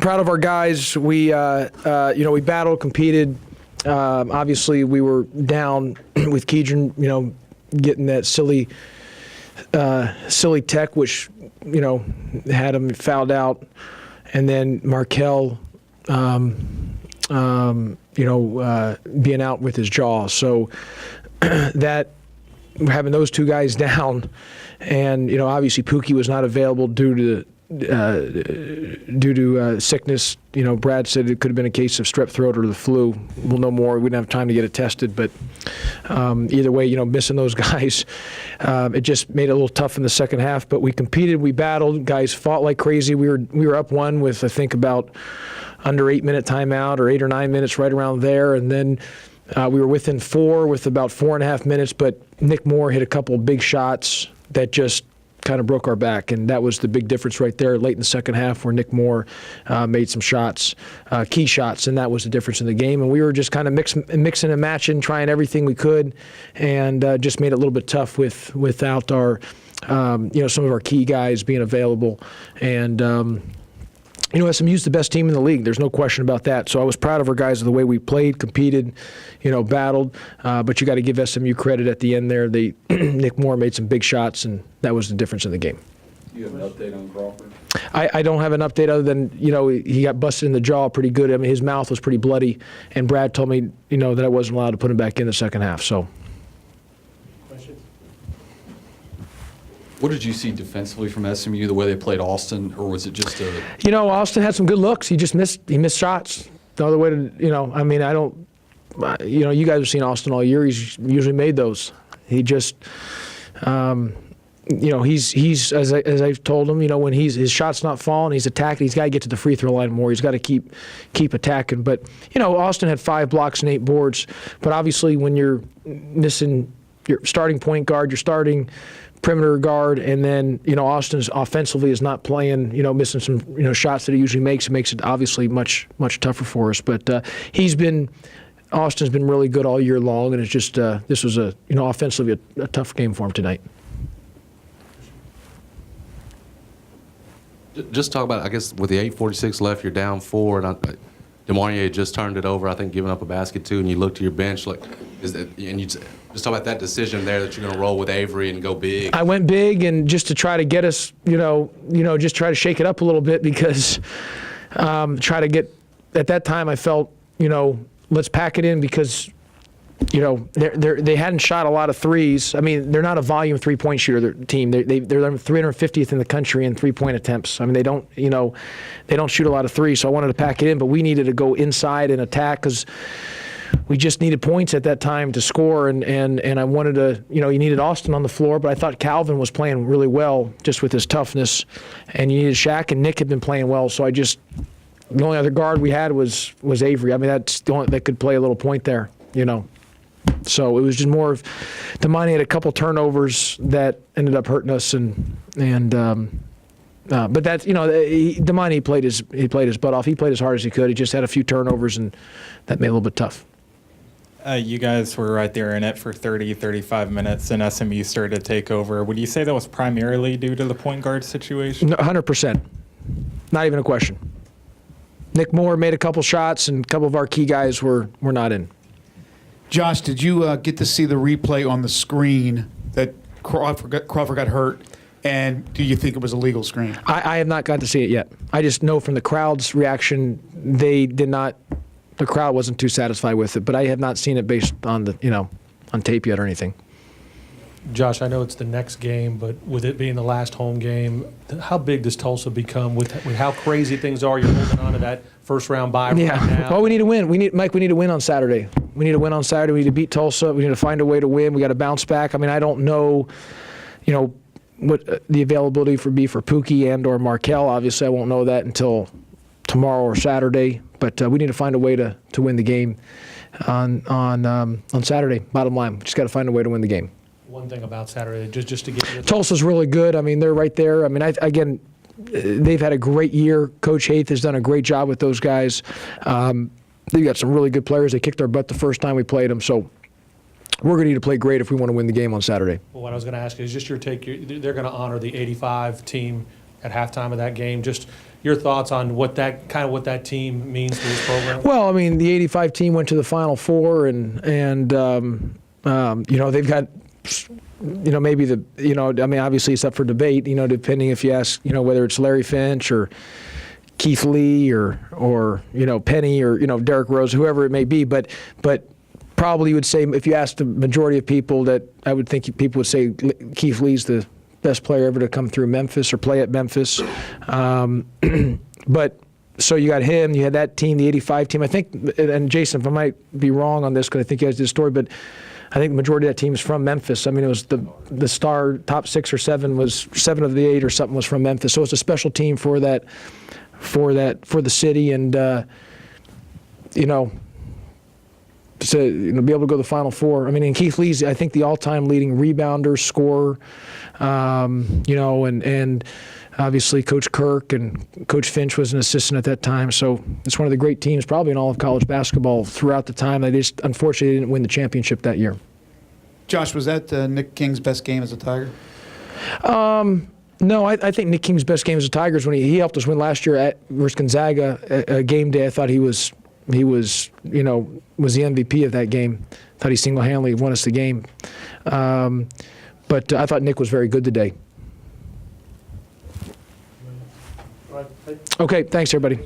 proud of our guys. We battled, competed. Obviously, we were down with Keedron, getting that silly tech, which, had him fouled out. And then Markel, being out with his jaw. So that, having those two guys down, and, obviously Pookie was not available due to sickness. Brad said it could have been a case of strep throat or the flu. We'll know more. We didn't have time to get it tested, but either way, missing those guys, it just made it a little tough in the second half. But we competed, we battled. Guys fought like crazy. We were up one with, I think, about under 8-minute timeout or 8 or 9 minutes, right around there, and then we were within 4 with about 4.5 minutes. But Nick Moore hit a couple of big shots that just kind of broke our back, and that was the big difference right there late in the second half, where Nick Moore made some shots, key shots, and that was the difference in the game. And we were just kind of mixing and matching, trying everything we could, and just made it a little bit tough without our, some of our key guys being available. And SMU's the best team in the league. There's no question about that. So I was proud of our guys, of the way we played, competed, battled. But you got to give SMU credit at the end there. Nick Moore made some big shots, and that was the difference in the game. Do you have an update on Crawford? I don't have an update other than, he got busted in the jaw pretty good. I mean, his mouth was pretty bloody, and Brad told me, that I wasn't allowed to put him back in the second half. So. What did you see defensively from SMU, the way they played Austin, or was it just a... Austin had some good looks. He just missed shots. No other way to, I don't, you guys have seen Austin all year. He's usually made those. He just, he's as I've told him, when his shot's not falling, he's attacking. He's got to get to the free throw line more. He's got to keep attacking. But, Austin had 5 blocks and 8 boards. But obviously when you're missing your starting point guard, you're starting perimeter guard, and then Austin's offensively is not playing, missing some shots that he usually makes. It makes it obviously much tougher for us. But Austin's been really good all year long, and it's just this was offensively a tough game for him tonight. Just talk about, I guess, with the 8:46 left, you're down 4, and DeMarnier just turned it over, I think, giving up a basket too, and you look to your bench, and you just talk about that decision there that you're going to roll with Avery and go big. I went big, and just to try to get us, just try to shake it up a little bit, because try to get, at that time I felt, let's pack it in, because they hadn't shot a lot of threes. I mean, they're not a volume 3-point shooter team. They're 350th in the country in 3-point attempts. I mean, they don't shoot a lot of threes. So I wanted to pack it in, but we needed to go inside and attack, because we just needed points at that time to score. And I wanted to, you needed Austin on the floor, but I thought Calvin was playing really well just with his toughness, and you needed Shaq, and Nick had been playing well. So the only other guard we had was Avery. I mean, that's the only that could play a little point there, So it was just more of, Damani had a couple turnovers that ended up hurting us, but that's, Damani played his butt off. He played as hard as he could. He just had a few turnovers, and that made it a little bit tough. You guys were right there in it for 30, 35 minutes, and SMU started to take over. Would you say that was primarily due to the point guard situation? No, 100%. Not even a question. Nick Moore made a couple shots, and a couple of our key guys were not in. Josh, did you get to see the replay on the screen that Crawford got hurt? And do you think it was a legal screen? I have not got to see it yet. I just know from the crowd's reaction, the crowd wasn't too satisfied with it, but I have not seen it based on on tape yet or anything. Josh, I know it's the next game, but with it being the last home game, how big does Tulsa become with how crazy things are? You're holding on to that first-round bye right now. Well, we need to win. We need to win on Saturday. We need to win on Saturday. We need to beat Tulsa. We need to find a way to win. We got to bounce back. I mean, I don't know, what the availability for Pookie and or Markel. Obviously, I won't know that until tomorrow or Saturday. But we need to find a way to win the game on Saturday. Bottom line, we just got to find a way to win the game. One thing about Saturday, just to get you. Tulsa's really good. I mean, they're right there. I mean, again, they've had a great year. Coach Haith has done a great job with those guys. They've got some really good players. They kicked our butt the first time we played them. So we're going to need to play great if we want to win the game on Saturday. Well, what I was going to ask is just your take. They're going to honor the 85 team at halftime of that game. Just your thoughts on what that team means to this program. Well, I mean, the '85 team went to the Final Four, and they've got, maybe obviously it's up for debate, depending if you ask, whether it's Larry Finch or Keith Lee or Penny or Derrick Rose, whoever it may be, but probably you would say, if you asked the majority of people, that I would think people would say Keith Lee's the best player ever to come through Memphis or play at Memphis. But so you got him, you had that team, the '85 team. I think, and Jason, if I might be wrong on this, because I think you guys did a story, but I think the majority of that team is from Memphis. I mean, it was the star top 6 or 7 was 7 of the 8 or something was from Memphis. So it's a special team for the city, and to be able to go to the Final Four. I mean, and Keith Lee's, I think, the all-time leading rebounder, scorer, and obviously Coach Kirk and Coach Finch was an assistant at that time. So it's one of the great teams probably in all of college basketball throughout the time. They just unfortunately didn't win the championship that year. Josh, was that Nick King's best game as a Tiger? No, I think Nick King's best game as a Tiger is when he helped us win last year versus Gonzaga, a game day. I thought he was the MVP of that game. I thought he single-handedly won us the game. But I thought Nick was very good today. Okay, thanks, everybody.